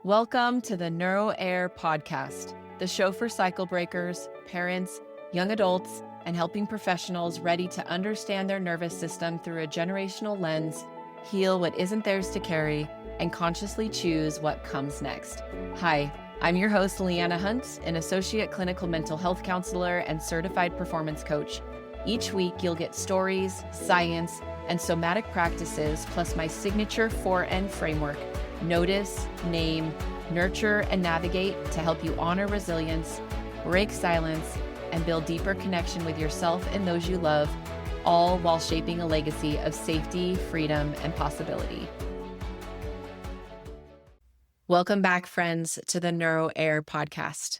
Welcome to the Neuro Air Podcast, the show for cycle breakers, parents, young adults, and helping professionals ready to understand their nervous system through a generational lens, heal what isn't theirs to carry, and consciously choose what comes next. Hi, I'm your host, Leanna Hunt, an associate clinical mental health counselor and certified performance coach. Each week, you'll get stories, science, and somatic practices, plus my signature 4N framework: notice, name, nurture, and navigate, to help you honor resilience, break silence, and build deeper connection with yourself and those you love, all while shaping a legacy of safety, freedom, and possibility. Welcome back, friends, to the Neuro Air Podcast.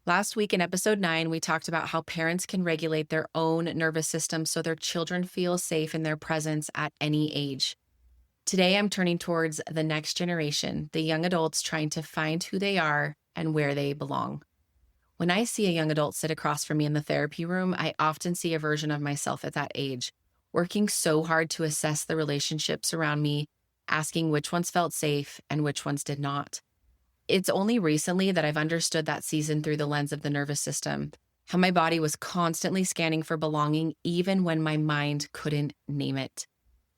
Last week in episode 9, we talked about how parents can regulate their own nervous system so their children feel safe in their presence at any age. Today, I'm turning towards the next generation, the young adults trying to find who they are and where they belong. When I see a young adult sit across from me in the therapy room, I often see a version of myself at that age, working so hard to assess the relationships around me, asking which ones felt safe and which ones did not. It's only recently that I've understood that season through the lens of the nervous system, how my body was constantly scanning for belonging even when my mind couldn't name it.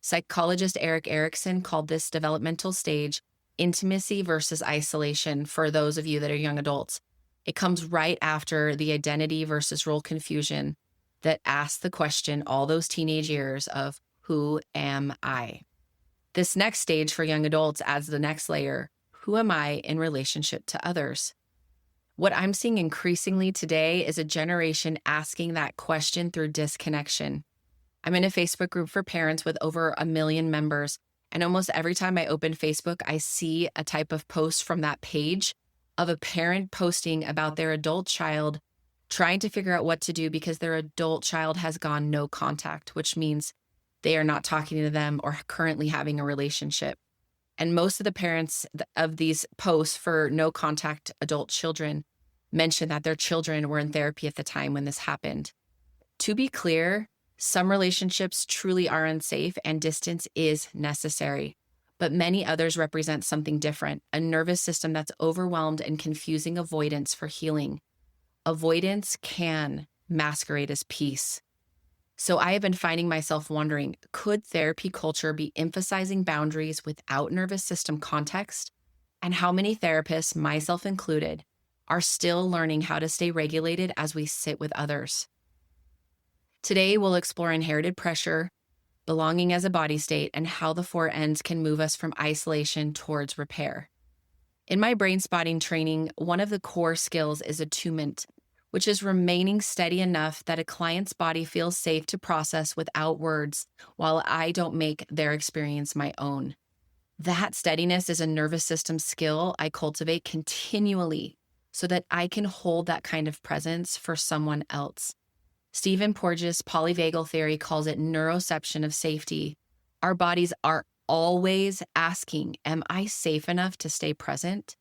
Psychologist Erik Erikson called this developmental stage intimacy versus isolation for those of you that are young adults. It comes right after the identity versus role confusion that asks the question all those teenage years of, who am I? This next stage for young adults adds the next layer: who am I in relationship to others? What I'm seeing increasingly today is a generation asking that question through disconnection. I'm in a Facebook group for parents with over 1 million members, and almost every time I open Facebook, I see a type of post from that page of a parent posting about their adult child trying to figure out what to do because their adult child has gone no contact, which means they are not talking to them or currently having a relationship. And most of the parents of these posts for no contact adult children mention that their children were in therapy at the time when this happened. To be clear, some relationships truly are unsafe and distance is necessary, but many others represent something different: a nervous system that's overwhelmed and confusing avoidance for healing. Avoidance can masquerade as peace. So I have been finding myself wondering, could therapy culture be emphasizing boundaries without nervous system context? And how many therapists, myself included, are still learning how to stay regulated as we sit with others? Today, we'll explore inherited pressure, belonging as a body state, and how the 4Ns can move us from isolation towards repair. In my brain spotting training, one of the core skills is attunement, which is remaining steady enough that a client's body feels safe to process without words while I don't make their experience my own. That steadiness is a nervous system skill I cultivate continually so that I can hold that kind of presence for someone else. Stephen Porges' polyvagal theory calls it neuroception of safety. Our bodies are always asking, am I safe enough to stay present?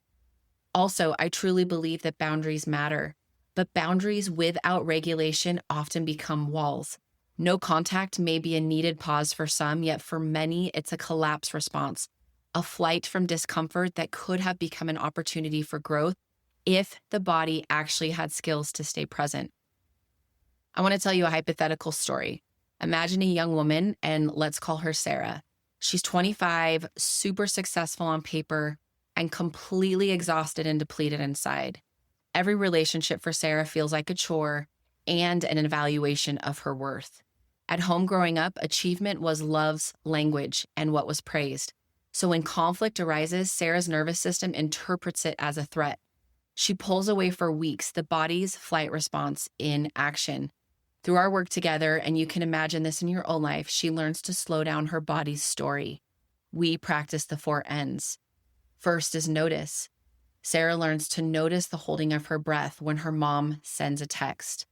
Also, I truly believe that boundaries matter, but boundaries without regulation often become walls. No contact may be a needed pause for some, yet for many, it's a collapse response, a flight from discomfort that could have become an opportunity for growth if the body actually had skills to stay present. I want to tell you a hypothetical story. Imagine a young woman, and let's call her Sarah. She's 25, super successful on paper, and completely exhausted and depleted inside. Every relationship for Sarah feels like a chore and an evaluation of her worth. At home growing up, achievement was love's language and what was praised. So when conflict arises, Sarah's nervous system interprets it as a threat. She pulls away for weeks, the body's flight response in action. Through our work together, and you can imagine this in your own life, she learns to slow down her body's story. We practice the 4Ns. First is notice. Sarah learns to notice the holding of her breath when her mom sends a text.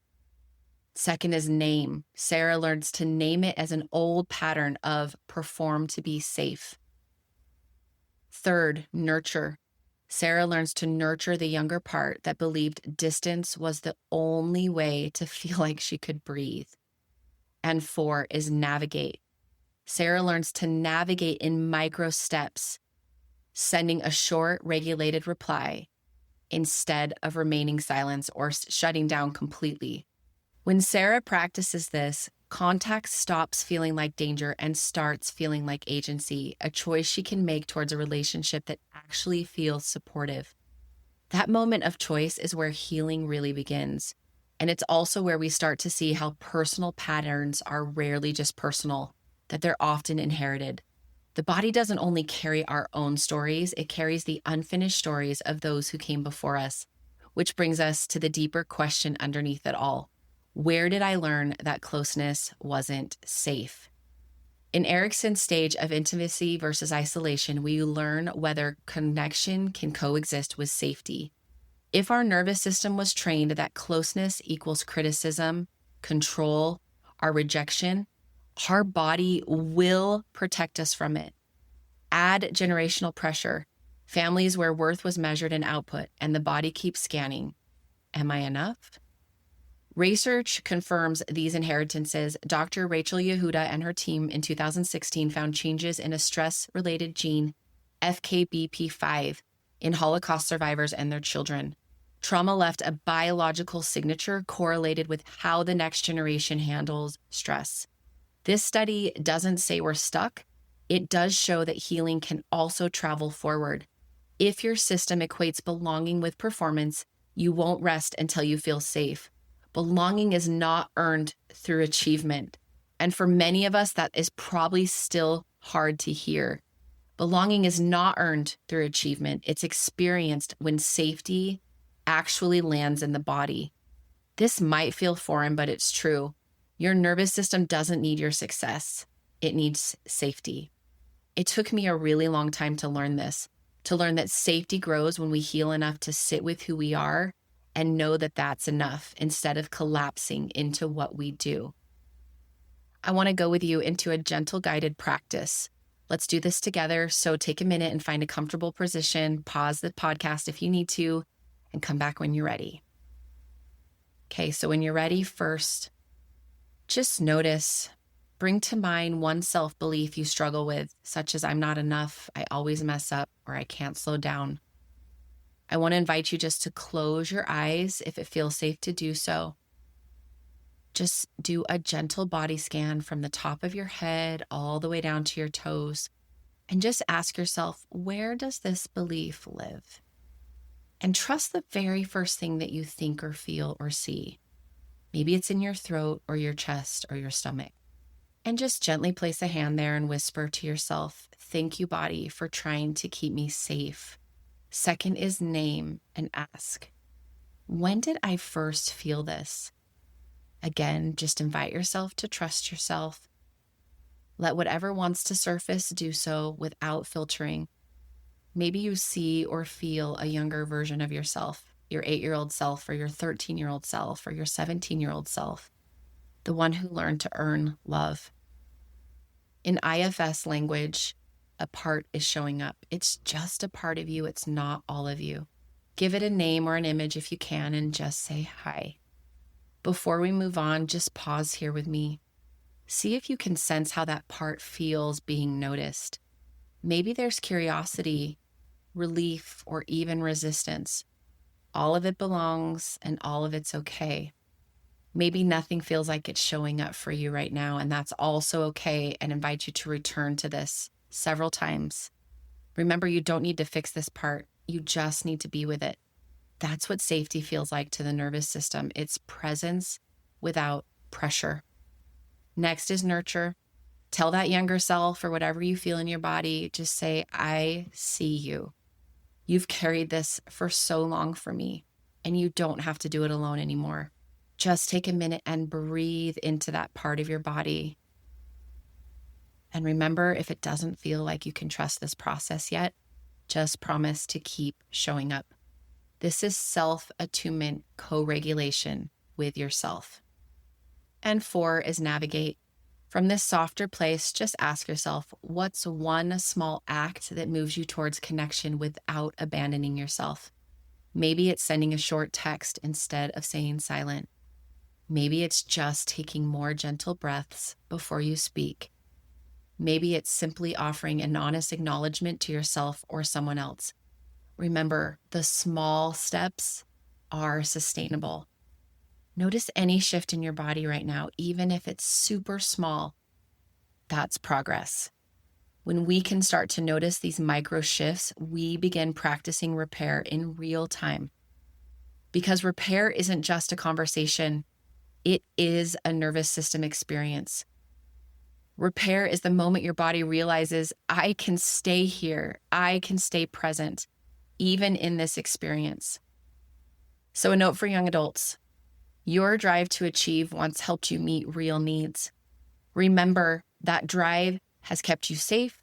Second is name. Sarah learns to name it as an old pattern of perform to be safe. Third, nurture. Sarah learns to nurture the younger part that believed distance was the only way to feel like she could breathe. And 4 is navigate. Sarah learns to navigate in micro steps sending a short, regulated reply instead of remaining silent or shutting down completely. When Sarah practices this, contact stops feeling like danger and starts feeling like agency, a choice she can make towards a relationship that actually feels supportive. That moment of choice is where healing really begins. And it's also where we start to see how personal patterns are rarely just personal, that they're often inherited. The body doesn't only carry our own stories, it carries the unfinished stories of those who came before us, which brings us to the deeper question underneath it all. Where did I learn that closeness wasn't safe? In Erickson's stage of intimacy versus isolation, we learn whether connection can coexist with safety. If our nervous system was trained that closeness equals criticism, control, or rejection, our body will protect us from it. Add generational pressure, families where worth was measured in output, and the body keeps scanning. Am I enough? Research confirms these inheritances. Dr. Rachel Yehuda and her team in 2016 found changes in a stress-related gene, FKBP5, in Holocaust survivors and their children. Trauma left a biological signature correlated with how the next generation handles stress. This study doesn't say we're stuck. It does show that healing can also travel forward. If your system equates belonging with performance, you won't rest until you feel safe. Belonging is not earned through achievement. And for many of us, that is probably still hard to hear. Belonging is not earned through achievement. It's experienced when safety actually lands in the body. This might feel foreign, but it's true. Your nervous system doesn't need your success. It needs safety. It took me a really long time to learn this, to learn that safety grows when we heal enough to sit with who we are and know that that's enough instead of collapsing into what we do. I want to go with you into a gentle guided practice. Let's do this together. So take a minute and find a comfortable position, pause the podcast if you need to, and come back when you're ready. Okay, so when you're ready, first, just notice, bring to mind one self-belief you struggle with, such as I'm not enough, I always mess up, or I can't slow down. I want to invite you just to close your eyes if it feels safe to do so. Just do a gentle body scan from the top of your head all the way down to your toes. And just ask yourself, where does this belief live? And trust the very first thing that you think or feel or see. Maybe it's in your throat or your chest or your stomach. And just gently place a hand there and whisper to yourself, thank you, body, for trying to keep me safe. Second is name and ask, when did I first feel this? Again, just invite yourself to trust yourself. Let whatever wants to surface do so without filtering. Maybe you see or feel a younger version of yourself, your 8-year-old self or your 13-year-old self or your 17-year-old self, the one who learned to earn love. In IFS language, a part is showing up. It's just a part of you. It's not all of you. Give it a name or an image if you can and just say hi. Before we move on, just pause here with me. See if you can sense how that part feels being noticed. Maybe there's curiosity, relief, or even resistance. All of it belongs and all of it's okay. Maybe nothing feels like it's showing up for you right now, and that's also okay, and invite you to return to this several times. Remember, you don't need to fix this part. You just need to be with it. That's what safety feels like to the nervous system. It's presence without pressure. Next is nurture. Tell that younger self or whatever you feel in your body, just say, I see you. You've carried this for so long for me, and you don't have to do it alone anymore. Just take a minute and breathe into that part of your body. And remember, if it doesn't feel like you can trust this process yet, just promise to keep showing up. This is self-attunement co-regulation with yourself. And 4 is navigate. From this softer place, just ask yourself, what's one small act that moves you towards connection without abandoning yourself? Maybe it's sending a short text instead of staying silent. Maybe it's just taking more gentle breaths before you speak. Maybe it's simply offering an honest acknowledgement to yourself or someone else. Remember, the small steps are sustainable. Notice any shift in your body right now, even if it's super small. That's progress. When we can start to notice these micro shifts, we begin practicing repair in real time. Because repair isn't just a conversation, it is a nervous system experience. Repair is the moment your body realizes, I can stay here, I can stay present, even in this experience. So a note for young adults, your drive to achieve once helped you meet real needs. Remember that drive has kept you safe,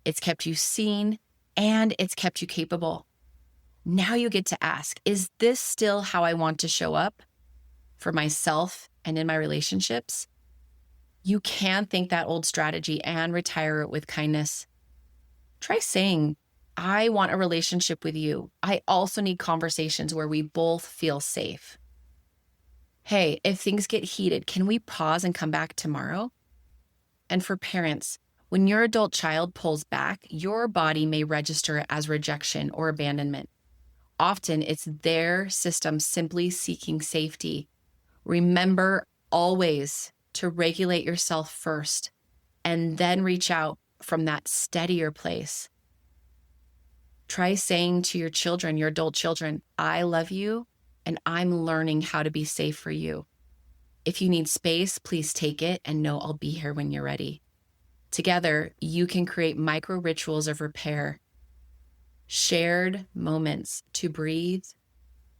it's kept you seen, and it's kept you capable. Now you get to ask, is this still how I want to show up for myself and in my relationships? You can think that old strategy and retire it with kindness. Try saying, I want a relationship with you. I also need conversations where we both feel safe. Hey, if things get heated, can we pause and come back tomorrow? And for parents, when your adult child pulls back, your body may register as rejection or abandonment. Often it's their system simply seeking safety. Remember always to regulate yourself first and then reach out from that steadier place. Try saying to your children, your adult children, I love you and I'm learning how to be safe for you. If you need space, please take it and know I'll be here when you're ready. Together, you can create micro rituals of repair, shared moments to breathe.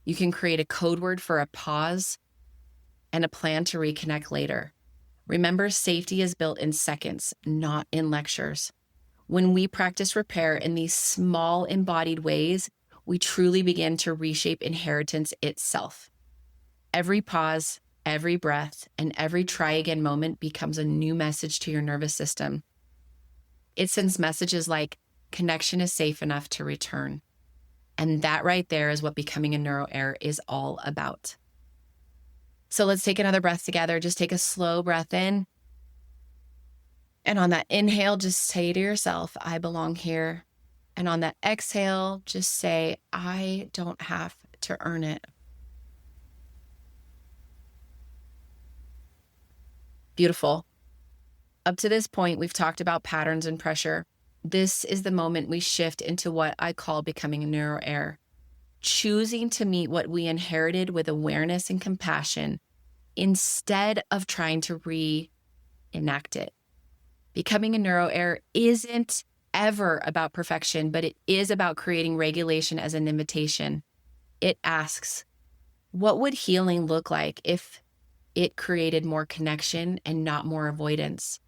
You can create a code word for a pause and a plan to reconnect later. Remember, safety is built in seconds, not in lectures. When we practice repair in these small embodied ways, we truly begin to reshape inheritance itself. Every pause, every breath, and every try again moment becomes a new message to your nervous system. It sends messages like, connection is safe enough to return. And that right there is what becoming a neuroheir is all about. So let's take another breath together. Just take a slow breath in. And on that inhale, just say to yourself, I belong here. And on that exhale, just say, I don't have to earn it. Beautiful. Up to this point, we've talked about patterns and pressure. This is the moment we shift into what I call becoming a neuroheir. Choosing to meet what we inherited with awareness and compassion instead of trying to reenact it. Becoming a neuroheir isn't ever about perfection, but it is about creating regulation as an invitation. It asks, what would healing look like if it created more connection and not more avoidance?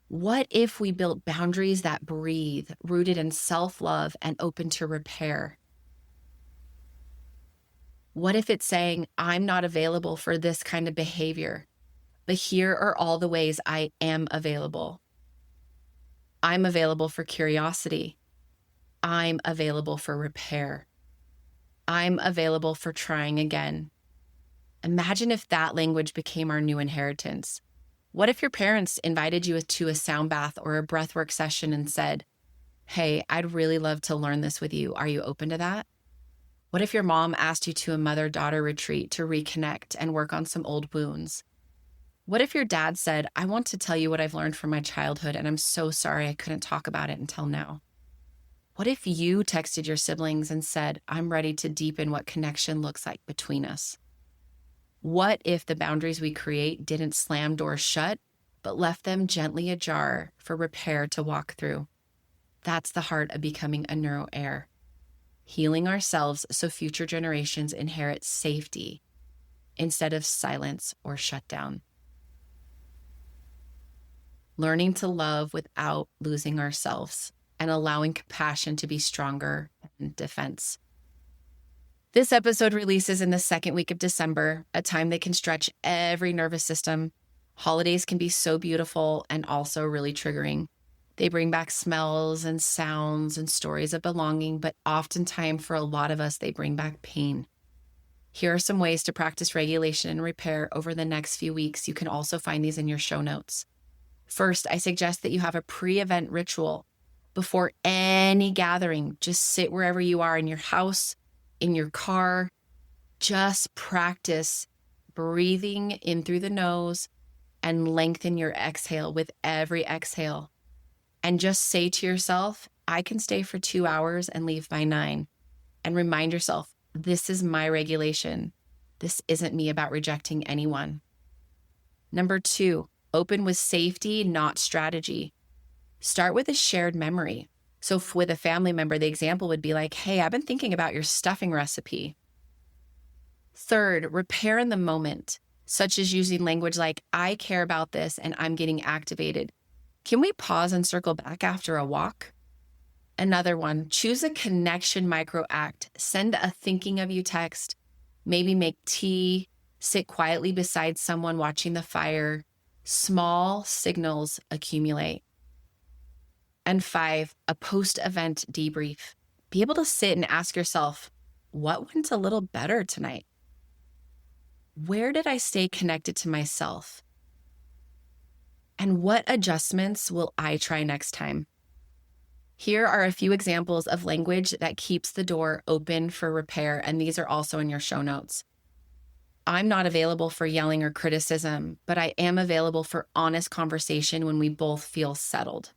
What if we built boundaries that breathe, rooted in self-love and open to repair? What if it's saying, I'm not available for this kind of behavior, but here are all the ways I am available. I'm available for curiosity. I'm available for repair. I'm available for trying again. Imagine if that language became our new inheritance. What if your parents invited you to a sound bath or a breathwork session and said, hey, I'd really love to learn this with you. Are you open to that? What if your mom asked you to a mother-daughter retreat to reconnect and work on some old wounds? What if your dad said, I want to tell you what I've learned from my childhood, and I'm so sorry I couldn't talk about it until now? What if you texted your siblings and said, I'm ready to deepen what connection looks like between us? What if the boundaries we create didn't slam doors shut, but left them gently ajar for repair to walk through? That's the heart of becoming a neuroheir. Healing ourselves so future generations inherit safety instead of silence or shutdown. Learning to love without losing ourselves and allowing compassion to be stronger than defense. This episode releases in the second week of December, a time that can stretch every nervous system. Holidays can be so beautiful and also really triggering. They bring back smells and sounds and stories of belonging, but oftentimes for a lot of us, they bring back pain. Here are some ways to practice regulation and repair over the next few weeks. You can also find these in your show notes. First, I suggest that you have a pre-event ritual before any gathering. Just sit wherever you are in your house, in your car. Just practice breathing in through the nose and lengthen your exhale with every exhale. And just say to yourself, I can stay for 2 hours and leave by 9. And remind yourself, this is my regulation. This isn't me about rejecting anyone. Number 2, open with safety, not strategy. Start with a shared memory. So with a family member, the example would be like, hey, I've been thinking about your stuffing recipe. Third, repair in the moment, such as using language like, I care about this and I'm getting activated. Can we pause and circle back after a walk? Another one, choose a connection micro act. Send a thinking of you text. Maybe make tea, sit quietly beside someone watching the fire. Small signals accumulate. And 5, a post-event debrief. Be able to sit and ask yourself, what went a little better tonight? Where did I stay connected to myself? And what adjustments will I try next time? Here are a few examples of language that keeps the door open for repair, and these are also in your show notes. I'm not available for yelling or criticism, but I am available for honest conversation when we both feel settled.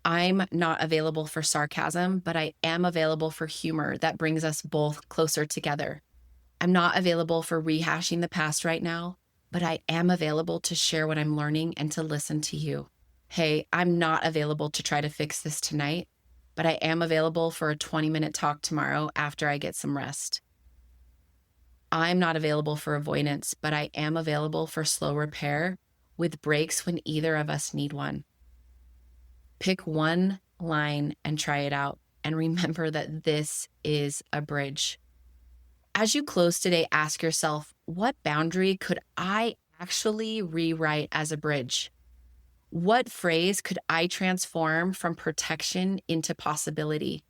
I'm not available for sarcasm, but I am available for humor that brings us both closer together. I'm not available for rehashing the past right now, but I am available to share what I'm learning and to listen to you. Hey, I'm not available to try to fix this tonight, but I am available for a 20-minute talk tomorrow after I get some rest. I'm not available for avoidance, but I am available for slow repair with breaks when either of us need one. Pick one line and try it out. And remember that this is a bridge. As you close today, ask yourself, what boundary could I actually rewrite as a bridge? What phrase could I transform from protection into possibility?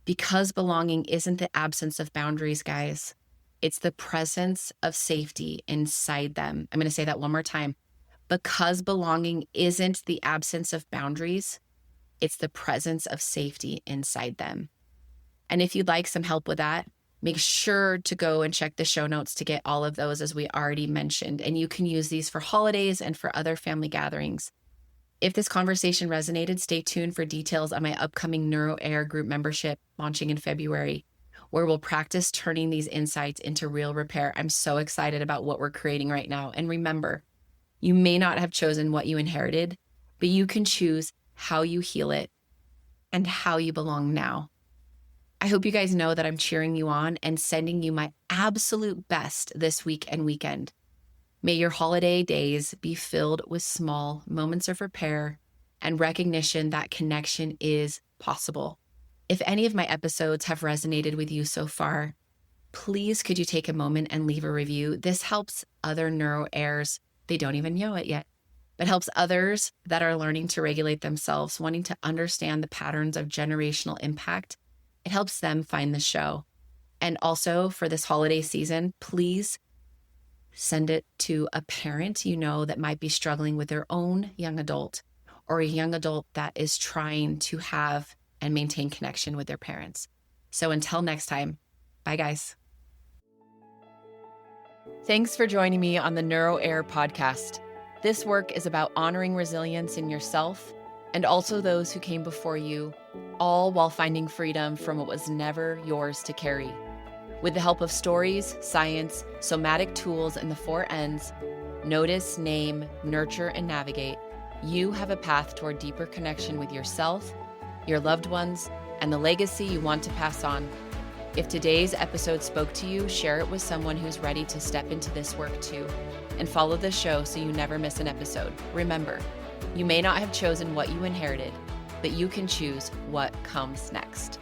Because belonging isn't the absence of boundaries, guys. It's the presence of safety inside them. I'm going to say that one more time. Because belonging isn't the absence of boundaries, it's the presence of safety inside them. And if you'd like some help with that, make sure to go and check the show notes to get all of those, as we already mentioned. And you can use these for holidays and for other family gatherings. If this conversation resonated, stay tuned for details on my upcoming Neuro Air group membership launching in February, where we'll practice turning these insights into real repair. I'm so excited about what we're creating right now. And remember, you may not have chosen what you inherited, but you can choose how you heal it and how you belong now. I hope you guys know that I'm cheering you on and sending you my absolute best this week and weekend. May your holiday days be filled with small moments of repair and recognition that connection is possible. If any of my episodes have resonated with you so far, please could you take a moment and leave a review? This helps other neuro heirs. They don't even know it yet, but helps others that are learning to regulate themselves, wanting to understand the patterns of generational impact. It helps them find the show. And also for this holiday season, please send it to a parent you know that might be struggling with their own young adult, or a young adult that is trying to have and maintain connection with their parents. So until next time, bye guys. Thanks for joining me on the Neuro Air podcast. This work is about honoring resilience in yourself and also those who came before you, all while finding freedom from what was never yours to carry. With the help of stories, science, somatic tools, and the 4 N's, notice, name, nurture, and navigate, you have a path toward deeper connection with yourself, your loved ones, and the legacy you want to pass on. If today's episode spoke to you, share it with someone who's ready to step into this work too. And follow the show so you never miss an episode. Remember, you may not have chosen what you inherited, but you can choose what comes next.